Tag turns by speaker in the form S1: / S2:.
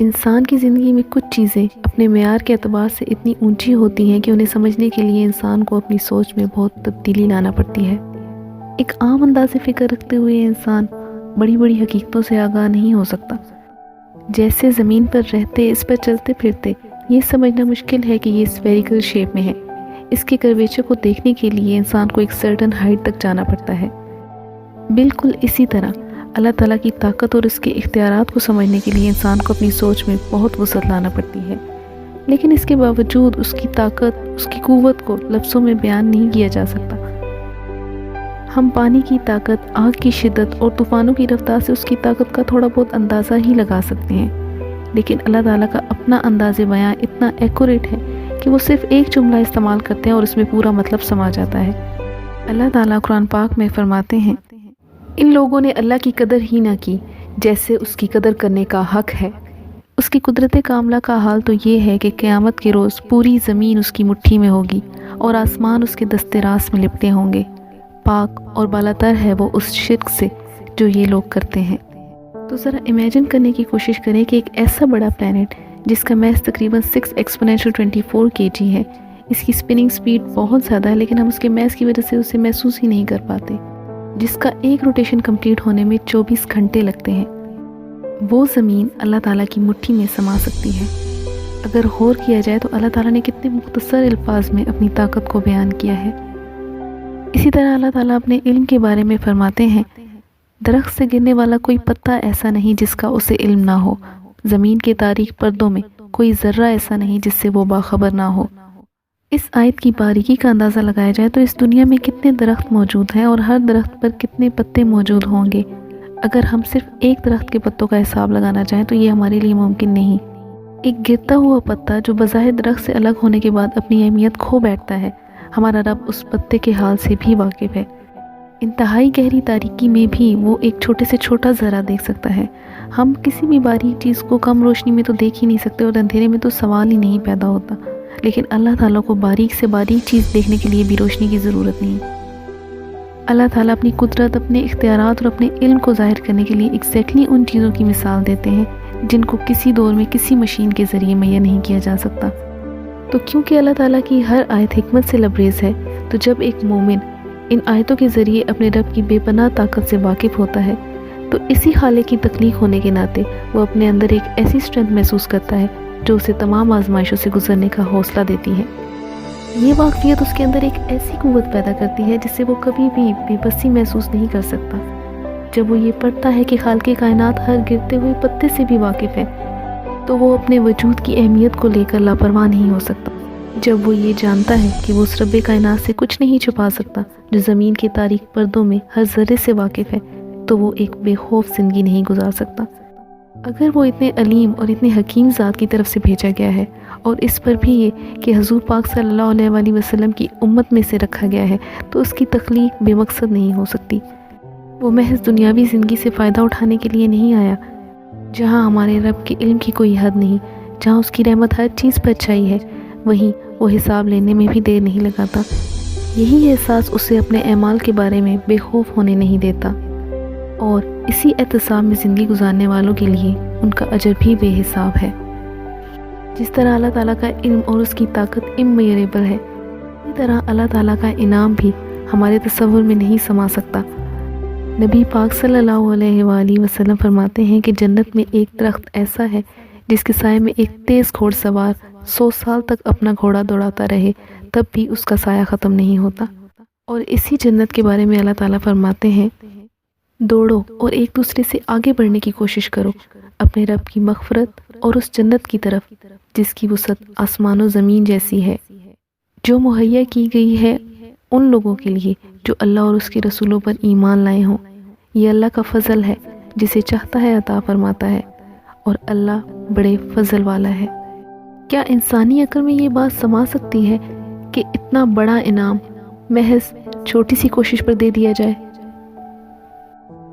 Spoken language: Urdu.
S1: انسان کی زندگی میں کچھ چیزیں اپنے معیار کے اعتبار سے اتنی اونچی ہوتی ہیں کہ انہیں سمجھنے کے لیے انسان کو اپنی سوچ میں بہت تبدیلی لانا پڑتی ہے۔ ایک عام انداز فکر رکھتے ہوئے انسان بڑی بڑی حقیقتوں سے آگاہ نہیں ہو سکتا۔ جیسے زمین پر رہتے، اس پر چلتے پھرتے یہ سمجھنا مشکل ہے کہ یہ اسفیریکل شیپ میں ہے۔ اس کے کرویچر کو دیکھنے کے لیے انسان کو ایک سرٹن ہائٹ تک جانا پڑتا ہے۔ بالکل اسی طرح اللہ تعالیٰ کی طاقت اور اس کے اختیارات کو سمجھنے کے لیے انسان کو اپنی سوچ میں بہت وسعت لانا پڑتی ہے، لیکن اس کے باوجود اس کی طاقت، اس کی قوت کو لفظوں میں بیان نہیں کیا جا سکتا۔ ہم پانی کی طاقت، آگ کی شدت اور طوفانوں کی رفتار سے اس کی طاقت کا تھوڑا بہت اندازہ ہی لگا سکتے ہیں، لیکن اللہ تعالیٰ کا اپنا انداز بیان اتنا ایکوریٹ ہے کہ وہ صرف ایک جملہ استعمال کرتے ہیں اور اس میں پورا مطلب سما جاتا ہے۔ اللہ تعالیٰ قرآن پاک میں فرماتے ہیں، ان لوگوں نے اللہ کی قدر ہی نہ کی جیسے اس کی قدر کرنے کا حق ہے۔ اس کی قدرت کاملہ کا حال تو یہ ہے کہ قیامت کے روز پوری زمین اس کی مٹھی میں ہوگی اور آسمان اس کے دست راست میں لپٹے ہوں گے۔ پاک اور بالاتر ہے وہ اس شرک سے جو یہ لوگ کرتے ہیں۔ تو ذرا امیجن کرنے کی کوشش کریں کہ ایک ایسا بڑا پلینٹ جس کا میس تقریباً 6 ایکسپونینشل 24 kg ہے، اس کی اسپننگ سپیڈ بہت زیادہ ہے، لیکن ہم اس کے میس کی وجہ سے اسے محسوس ہی نہیں کر پاتے، جس کا ایک روٹیشن کمپلیٹ ہونے میں 24 گھنٹے لگتے ہیں۔ وہ زمین اللہ تعالیٰ کی مٹھی میں سما سکتی ہے۔ اگر غور کیا جائے تو اللہ تعالیٰ نے کتنے مختصر الفاظ میں اپنی طاقت کو بیان کیا ہے۔ اسی طرح اللہ تعالیٰ اپنے علم کے بارے میں فرماتے ہیں، درخت سے گرنے والا کوئی پتا ایسا نہیں جس کا اسے علم نہ ہو، زمین کے تاریک پردوں میں کوئی ذرہ ایسا نہیں جس سے وہ باخبر نہ ہو۔ اس آیت کی باریکی کا اندازہ لگایا جائے تو اس دنیا میں کتنے درخت موجود ہیں اور ہر درخت پر کتنے پتے موجود ہوں گے۔ اگر ہم صرف ایک درخت کے پتوں کا حساب لگانا چاہیں تو یہ ہمارے لیے ممکن نہیں۔ ایک گرتا ہوا پتا جو بظاہر درخت سے الگ ہونے کے بعد اپنی اہمیت کھو بیٹھتا ہے، ہمارا رب اس پتے کے حال سے بھی واقف ہے۔ انتہائی گہری تاریکی میں بھی وہ ایک چھوٹے سے چھوٹا ذرہ دیکھ سکتا ہے۔ ہم کسی بھی باریک چیز کو کم روشنی میں تو دیکھ ہی نہیں سکتے اور اندھیرے میں تو سوال ہی نہیں پیدا ہوتا، لیکن اللہ تعالیٰ کو باریک سے باریک چیز دیکھنے کے لیے بھی روشنی کی ضرورت نہیں۔ اللہ تعالیٰ اپنی قدرت، اپنے اختیارات اور اپنے علم کو ظاہر کرنے کے لیے ایگزیکٹلی ان چیزوں کی مثال دیتے ہیں جن کو کسی دور میں کسی مشین کے ذریعے مہیا نہیں کیا جا سکتا۔ تو کیونکہ اللہ تعالیٰ کی ہر آیت حکمت سے لبریز ہے، تو جب ایک مومن ان آیتوں کے ذریعے اپنے رب کی بے پناہ طاقت سے واقف ہوتا ہے تو اسی خالق کی تخلیق ہونے کے ناطے وہ اپنے اندر ایک ایسی اسٹرینتھ محسوس کرتا ہے جو اسے تمام آزمائشوں سے گزرنے کا حوصلہ دیتی ہے۔ یہ واقفیت اس کے اندر ایک ایسی قوت پیدا کرتی ہے جس سے وہ کبھی بھی بے بسی محسوس نہیں کر سکتا۔ جب وہ یہ پڑھتا ہے کہ خالق کائنات ہر گرتے ہوئے پتے سے بھی واقف ہے تو وہ اپنے وجود کی اہمیت کو لے کر لاپرواہ نہیں ہو سکتا۔ جب وہ یہ جانتا ہے کہ وہ اس رب کائنات سے کچھ نہیں چھپا سکتا جو زمین کے تاریک پردوں میں ہر ذرے سے واقف ہے، تو وہ ایک بے خوف زندگی نہیں گزار سکتا۔ اگر وہ اتنے علیم اور اتنے حکیم ذات کی طرف سے بھیجا گیا ہے اور اس پر بھی یہ کہ حضور پاک صلی اللہ علیہ وآلہ وسلم کی امت میں سے رکھا گیا ہے، تو اس کی تخلیق بے مقصد نہیں ہو سکتی۔ وہ محض دنیاوی زندگی سے فائدہ اٹھانے کے لیے نہیں آیا، جہاں ہمارے رب کے علم کی کوئی حد نہیں، جہاں اس کی رحمت ہر چیز پر چھائی ہے، وہیں وہ حساب لینے میں بھی دیر نہیں لگاتا۔ یہی احساس اسے اپنے اعمال کے بارے میں بے خوف ہونے نہیں دیتا، اور اسی احتساب میں زندگی گزارنے والوں کے لیے ان کا اجر بھی بے حساب ہے۔ جس طرح اللہ تعالیٰ کا علم اور اس کی طاقت اممیریبل ہے، اسی طرح اللہ تعالیٰ کا انعام بھی ہمارے تصور میں نہیں سما سکتا۔ نبی پاک صلی اللہ علیہ وآلہ وسلم فرماتے ہیں کہ جنت میں ایک درخت ایسا ہے جس کے سائے میں ایک تیز گھوڑ سوار 100 سال تک اپنا گھوڑا دوڑاتا رہے تب بھی اس کا سایہ ختم نہیں ہوتا۔ اور اسی جنت کے بارے میں اللہ تعالیٰ فرماتے ہیں، دوڑو اور ایک دوسرے سے آگے بڑھنے کی کوشش کرو اپنے رب کی مغفرت اور اس جنت کی طرف جس کی وسعت آسمان و زمین جیسی ہے، جو مہیا کی گئی ہے ان لوگوں کے لیے جو اللہ اور اس کے رسولوں پر ایمان لائے ہوں۔ یہ اللہ کا فضل ہے، جسے چاہتا ہے عطا فرماتا ہے، اور اللہ بڑے فضل والا ہے۔ کیا انسانی عقل میں یہ بات سما سکتی ہے کہ اتنا بڑا انعام محض چھوٹی سی کوشش پر دے دیا جائے؟